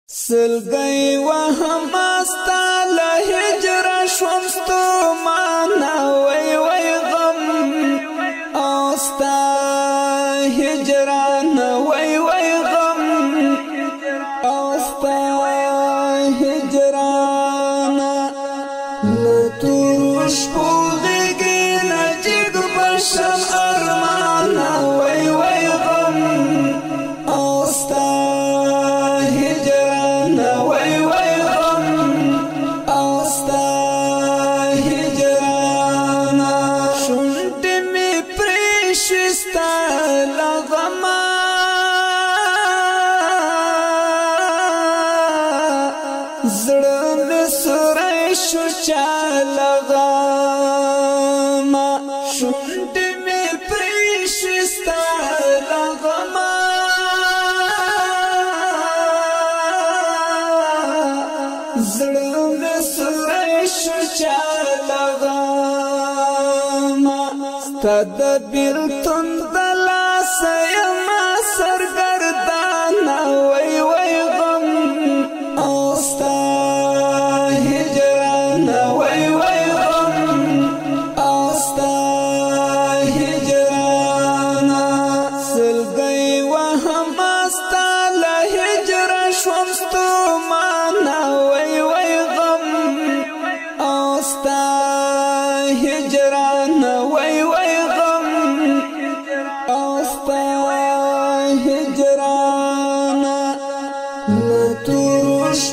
سلګي وهمستا له هجر شومستو معنا وای وای غم اوستا هجران وای وای غم اوستا هجران لتوش پوغيږي نجيب بشم ارمان وای وای غم اوستا چالغما شوند می پرشستا لغما زړه سرش چالغما ستد بیلتون دلا سیما سرګردان وای وای غم اوستا هجران لتوش